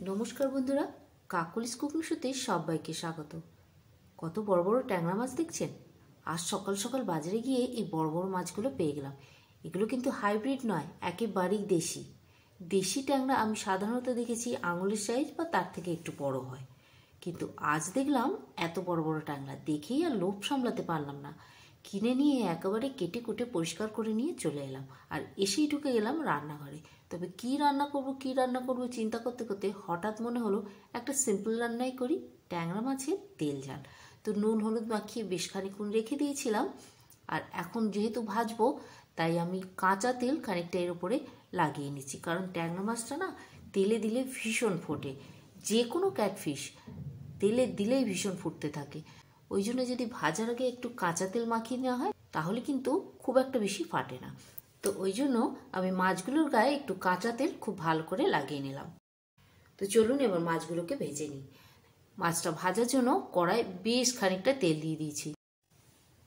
নমস্কার বন্ধুরা, কাকলিস কুকিং শোতে সবাইকে স্বাগত। কত বড় বড় ট্যাংরা মাছ দেখছেন? আজ সকাল সকাল বাজারে গিয়ে এই বড় বড় মাছগুলো পেয়ে গেলাম। এগুলো কিন্তু হাইব্রিড নয়, একেবারেই দেশি। দেশি ট্যাংরা আমি সাধারণত দেখেছি আঙুলের সাইজ বা তার থেকে একটু বড় হয়, কিন্তু আজ দেখলাম এত বড় বড় ট্যাংরা, দেখেই আর লোভ সামলাতে পারলাম না। কিনে নিয়ে একেবারে কেটে কুটে পরিষ্কার করে নিয়ে চলে এলাম, আর এসেই ঢুকে গেলাম রান্নাঘরে। তবে কি রান্না করব চিন্তা করতে করতে হঠাৎ মনে হলো একটা সিম্পল রান্নাই করি, ট্যাংরা মাছের তেল ঝাল। তো নুন হলুদ মাখিয়ে বেশ খানিকক্ষণ রেখে দিয়েছিলাম, আর এখন যেহেতু ভাজবো তাই আমি কাঁচা তেল খানিকটা এর উপরে লাগিয়ে নিচ্ছি, কারণ ট্যাংরা মাছটা না তেলে দিলে ভীষণ ফোটে। যে কোনো ক্যাটফিশ তেলে দিলেই ভীষণ ফুটতে থাকে, ওই জন্য যদি ভাজার আগে একটু কাঁচা তেল মাখিয়ে নেওয়া হয় তাহলে কিন্তু খুব একটা বেশি ফাটে না। তো ওই জন্য আমি মাছগুলোর গায়ে একটু কাঁচা তেল খুব ভালো করে লাগিয়ে নিলাম। তো চলুন এবার মাছগুলোকে ভেজে নিই। মাছটা ভাজার জন্য কড়ায় বেশ খানিকটা তেল দিয়ে দিয়েছি।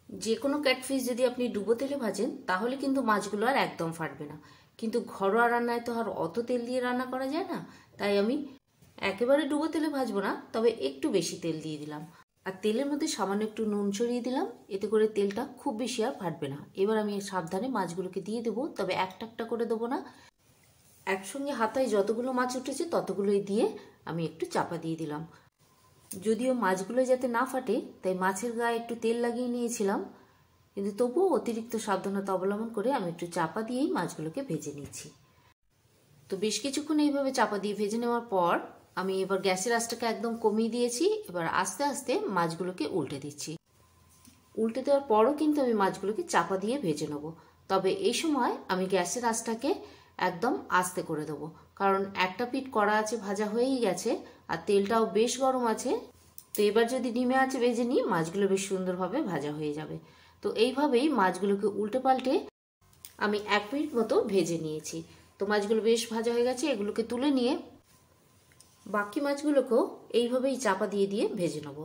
যে কোনো ক্যাটফিশ যদি আপনি ডুবো তেলে ভাজেন তাহলে কিন্তু মাছগুলো আর একদম ফাটবে না, কিন্তু ঘরোয়া রান্নায় তো আর অত তেল দিয়ে রান্না করা যায় না, তাই আমি একেবারে ডুবো তেলে ভাজবো না, তবে একটু বেশি তেল দিয়ে দিলাম। আর তেলের মধ্যে সামান্য একটু নুন ছড়িয়ে দিলাম, এতে করে তেলটা খুব বেশি আর ফাটবে না। এবার আমি সাবধানে মাছগুলোকে দিয়ে দেবো, তবে একটা একটা করে দেবো না, একসঙ্গে হাতায় যতগুলো মাছ উঠেছে ততগুলোই দিয়ে আমি একটু চাপা দিয়ে দিলাম। যদিও মাছগুলো যাতে না ফাটে তাই মাছের গায়ে একটু তেল লাগিয়ে নিয়েছিলাম, কিন্তু তবুও অতিরিক্ত সাবধানতা অবলম্বন করে আমি একটু চাপা দিয়েই মাছগুলোকে ভেজে নিচ্ছি। তো বেশ কিছুক্ষণ এইভাবে চাপা দিয়ে ভেজে নেওয়ার পর আমি এবার গ্যাসের আঁচটাকে একদম কমিয়ে দিয়েছি। এবার আস্তে আস্তে মাছগুলোকে উল্টে দিচ্ছি। উল্টে দেওয়ার পরও কিন্তু আমি মাছগুলোকে চাপা দিয়ে ভেজে নেব, তবে এই সময় আমি গ্যাসের আঁচটাকে একদম আস্তে করে দেবো, কারণ একটা পিঠ কড়া আছে ভাজা হয়েই গেছে আর তেলটাও বেশ গরম আছে। তো এবার যদি ডিমে আছে ভেজে নিই মাছগুলো বেশ সুন্দরভাবে ভাজা হয়ে যাবে। তো এইভাবেই মাছগুলোকে উল্টে পাল্টে আমি 1 মিনিট মতো ভেজে নিয়েছি। তো মাছগুলো বেশ ভাজা হয়ে গেছে, এগুলোকে তুলে নিয়ে বাকি মাছগুলোকেও এইভাবেই চাপা দিয়ে দিয়ে ভেজে নেব।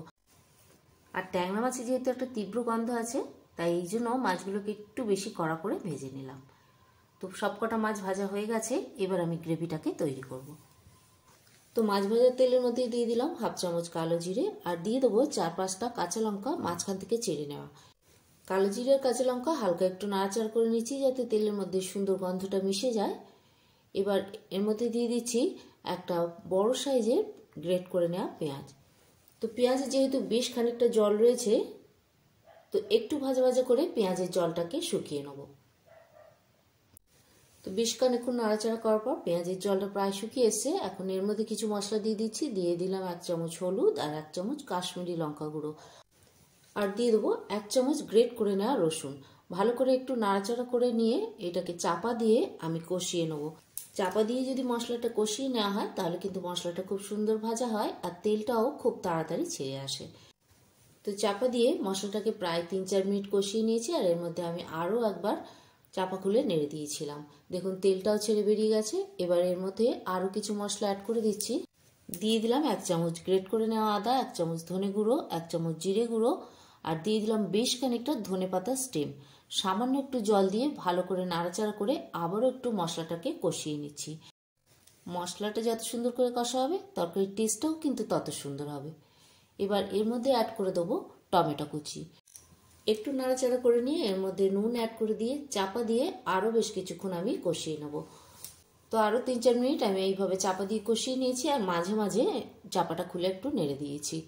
আর ট্যাংরা মাছে যেহেতু একটা তীব্র গন্ধ আছে তাই এই জন্য মাছগুলোকে একটু বেশি কড়া করে ভেজে নিলাম। তো সবকটা মাছ ভাজা হয়ে গেছে, এবার আমি গ্রেভিটাকে তৈরি করব। তো মাছ ভাজার তেলের মধ্যে দিয়ে দিলাম 1/2 চামচ কালো জিরে, আর দিয়ে দেবো 4-5টা কাঁচা লঙ্কা মাঝখান থেকে চিড়ে নেওয়া। কালো জিরে আর কাঁচা লঙ্কা হালকা একটু নাড়াচাড়া করে নিচ্ছি যাতে তেলের মধ্যে সুন্দর গন্ধটা মিশে যায়। এবার এর মধ্যে দিয়ে দিচ্ছি একটা বড় সাইজের গ্রেট করে নেওয়া পেঁয়াজ। তো পেঁয়াজে যেহেতু বেশ খানিকটা জল রয়েছে, তো একটু ভাজা ভাজা করে পেঁয়াজের জলটাকে শুকিয়ে নেব। তো বেশ খানিকক্ষণ নাড়াচাড়া করার পর পেঁয়াজের জলটা প্রায় শুকিয়ে এসছে। এখন এর মধ্যে কিছু মশলা দিয়ে দিচ্ছি। দিয়ে দিলাম 1 চামচ হলুদ আর 1 চামচ কাশ্মীরি লঙ্কা গুঁড়ো, আর দিয়ে দেবো 1 চামচ গ্রেট করে নেওয়া রসুন। ভালো করে একটু নাড়াচাড়া করে নিয়ে এটাকে চাপা দিয়ে আমি কষিয়ে নেব। চাপা দিয়ে যদি মশলাটা কষিয়ে নেওয়া হয় তাহলে কিন্তু মশলাটা খুব সুন্দর ভাজা হয় আর তেলটাও খুব তাড়াতাড়ি ছেড়ে আসে। তো চাপা দিয়ে মশলাটাকে প্রায় 3-4 মিনিট কষিয়ে নিয়েছি, আর এর মধ্যে আমি আরও একবার চাপা খুলে নেড়ে দিয়েছিলাম। দেখুন তেলটাও ছেড়ে বেরিয়ে গেছে। এবার এর মধ্যে আরও কিছু মশলা অ্যাড করে দিচ্ছি। দিয়ে দিলাম 1 চামচ গ্রেট করে নেওয়া আদা, 1 চামচ ধনে গুঁড়ো, 1 চামচ জিরে গুঁড়ো, আর দিয়ে দিলাম বেশ খানিকটা ধনে পাতা স্টেম। সামান্য একটু জল দিয়ে ভালো করে নাড়াচাড়া করে আবারও একটু মশলাটাকে কষিয়ে নিচ্ছি। মশলাটা যত সুন্দর করে কষা হবে তরকারির টেস্টটাও কিন্তু তত সুন্দর হবে। এবার এর মধ্যে অ্যাড করে দেবো টমেটো কুচি। একটু নাড়াচাড়া করে নিয়ে এর মধ্যে নুন অ্যাড করে দিয়ে চাপা দিয়ে আরও বেশ কিছুক্ষণ আমি কষিয়ে নেব। তো আরও 3-4 মিনিট আমি এইভাবে চাপা দিয়ে কষিয়ে নিয়েছি, আর মাঝে মাঝে চাপাটা খুলে একটু নেড়ে দিয়েছি।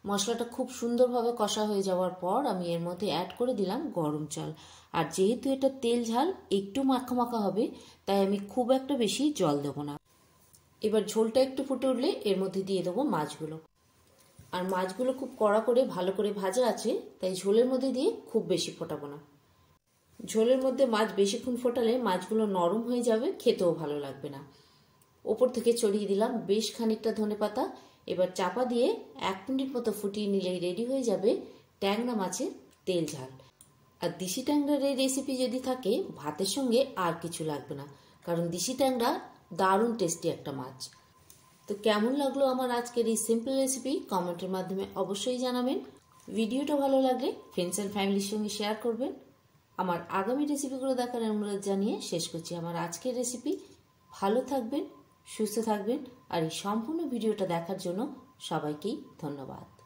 মশলাটা খুব সুন্দরভাবে কষা হয়ে যাওয়ার পর আমি এর মধ্যে অ্যাড করে দিলাম গরম জল। আর যেহেতু এটা তেল ঝাল একটু মাখা মাখা হবে তাই আমি খুব একটা বেশি জল দেবো না। এবার ঝোলটা একটু ফুটে উঠলে এর মধ্যে দিয়ে দেবো মাছগুলো। আর মাছগুলো খুব কড়া করে ভালো করে ভাজা আছে তাই ঝোলের মধ্যে দিয়ে খুব বেশি ফোটাবো না। ঝোলের মধ্যে মাছ বেশিক্ষণ ফোটালে মাছগুলো নরম হয়ে যাবে, খেতেও ভালো লাগবে না। ওপর থেকে ছড়িয়ে দিলাম বেশ খানিকটা ধনেপাতা। এবার চাপা দিয়ে 1 মিনিট মতো ফুটিয়ে নিলেই রেডি হয়ে যাবে ট্যাংরা মাছের তেল ঝাল। আর দেশি ট্যাংরার এই রেসিপি যদি থাকে ভাতের সঙ্গে আর কিছু লাগবে না, কারণ দেশি ট্যাংরা দারুণ টেস্টি একটা মাছ। তো কেমন লাগলো আমার আজকের এই সিম্পল রেসিপি কমেন্টের মাধ্যমে অবশ্যই জানাবেন। ভিডিওটা ভালো লাগলে ফ্রেন্ডস অ্যান্ড ফ্যামিলির সঙ্গে শেয়ার করবেন। আমার আগামী রেসিপিগুলো দেখার অনুরোধ জানিয়ে শেষ করছি আমার আজকের রেসিপি। ভালো থাকবেন, সুস্থ থাকবেন, আর এই সম্পূর্ণ ভিডিওটা দেখার জন্য সবাইকেই ধন্যবাদ।